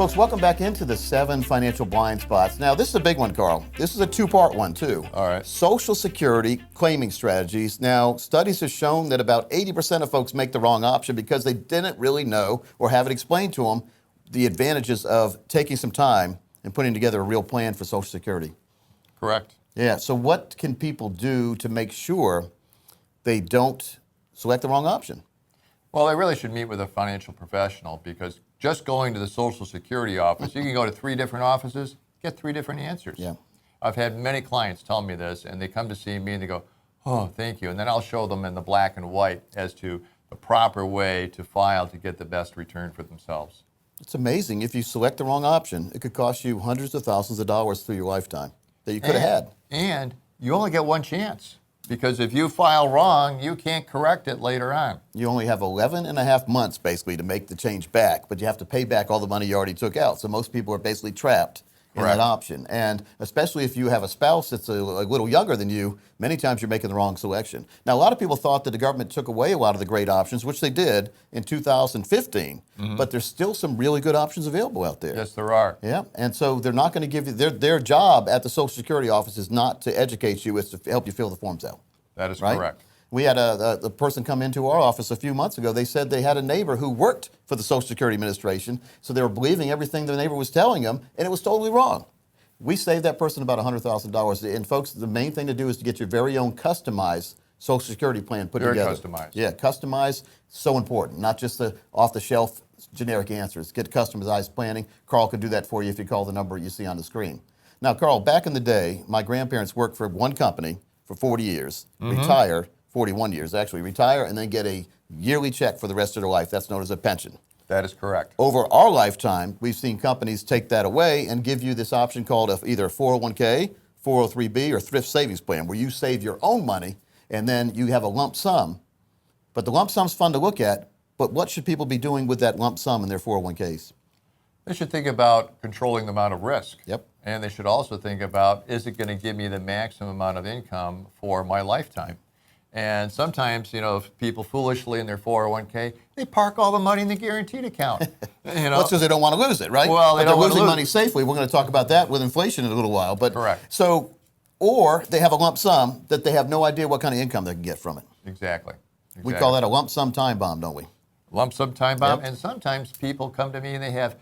Folks, welcome back into the 7 financial blind spots. Now, this is a big one, Carl. This is a 2-part one, too. All right. Social Security claiming strategies. Now, studies have shown that about 80% of folks make the wrong option because they didn't really know or have it explained to them the advantages of taking some time and putting together a real plan for Social Security. Correct. Yeah, so what can people do to make sure they don't select the wrong option? Well, they really should meet with a financial professional, because just going to the Social Security office, you can go to 3 different offices, get 3 different answers. Yeah. I've had many clients tell me this, and they come to see me and they go, oh, thank you. And then I'll show them in the black and white as to the proper way to file to get the best return for themselves. It's amazing. If you select the wrong option, it could cost you hundreds of thousands of dollars through your lifetime that you could have had. And you only get one chance, because if you file wrong, you can't correct it later on. You only have 11 and a half months, basically, to make the change back, but you have to pay back all the money you already took out. So most people are basically trapped in Correct. that option. And especially if you have a spouse that's a little younger than you, many times you're making the wrong selection. Now, a lot of people thought that the government took away a lot of the great options, which they did in 2015, but there's still some really good options available out there. Yes, there are. Yeah, and so they're not going to give you, their job at the Social Security office is not to educate you, it's to help you fill the forms out. That is Right? correct. We had a person come into our office a few months ago. They said they had a neighbor who worked for the Social Security Administration, so they were believing everything the neighbor was telling them, and it was totally wrong. We saved that person about $100,000. And folks, the main thing to do is to get your very own customized Social Security plan put Very together. customized. Yeah, customized, so important. Not just the off-the-shelf generic answers. Get customized planning. Carl could do that for you if you call the number you see on the screen. Now, Carl, back in the day, my grandparents worked for one company for 40 years, retire, 41 years actually, retire and then get a yearly check for the rest of their life. That's known as a pension. That is correct. Over our lifetime, we've seen companies take that away and give you this option called either a 401k, 403b, or thrift savings plan, where you save your own money and then you have a lump sum. But the lump sum's fun to look at, but what should people be doing with that lump sum in their 401ks? They should think about controlling the amount of risk. Yep. And they should also think about, is it going to give me the maximum amount of income for my lifetime? And sometimes, you know, if people foolishly in their 401k, they park all the money in the guaranteed account. You know, Well, it's because they don't want to lose it, right? Well, they but don't they're wanna losing lose money safely. We're going to talk about that with inflation in a little while. But Correct. So, or they have a lump sum that they have no idea what kind of income they can get from it. Exactly. We call that a lump sum time bomb, don't we? lump sum time bomb. Yep. And sometimes people come to me and they have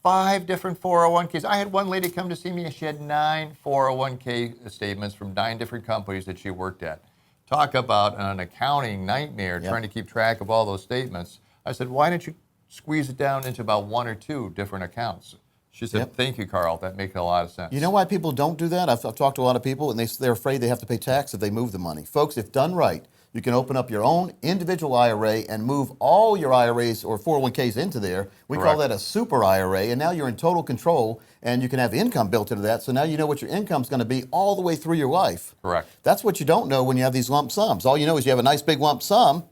5 different 401ks. I had one lady come to see me and she had 9 401k statements from 9 different companies that she worked at. Talk about an accounting nightmare, trying to keep track of all those statements. I said, why don't you squeeze it down into about 1 or 2 different accounts? She said, thank you, Carl. That makes a lot of sense. You know why people don't do that? I've talked to a lot of people, and they're afraid they have to pay tax if they move the money. Folks, if done right, you can open up your own individual IRA and move all your IRAs or 401ks into there. We call that a super IRA, and now you're in total control, and you can have income built into that, so now you know what your income's going to be all the way through your life. Correct. That's what you don't know when you have these lump sums. All you know is you have a nice big lump sum,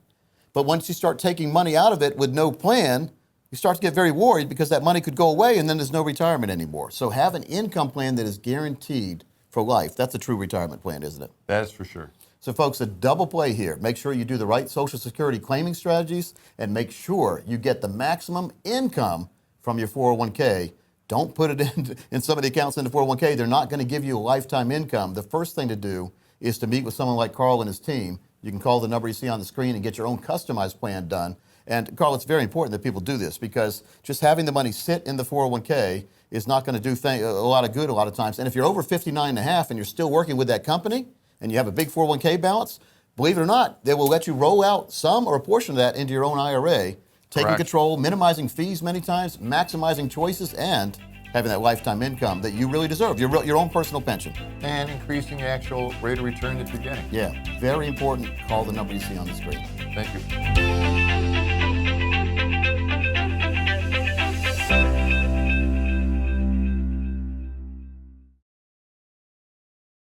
but once you start taking money out of it with no plan, you start to get very worried because that money could go away and then there's no retirement anymore. So have an income plan that is guaranteed for life. That's a true retirement plan, isn't it? That is for sure. So folks, a double play here. Make sure you do the right Social Security claiming strategies and make sure you get the maximum income from your 401k. Don't put it in some of the accounts in the 401k. They're not going to give you a lifetime income. The first thing to do is to meet with someone like Carl and his team. You can call the number you see on the screen and get your own customized plan done. And Carl, it's very important that people do this because just having the money sit in the 401k is not going to do a lot of good a lot of times. And if you're over 59 and a half and you're still working with that company and you have a big 401k balance, believe it or not, they will let you roll out some or a portion of that into your own IRA, taking control, minimizing fees many times, maximizing choices, and having that lifetime income that you really deserve, your own personal pension. And increasing the actual rate of return that you're getting. Yeah, very important. Call the number you see on the screen. Thank you.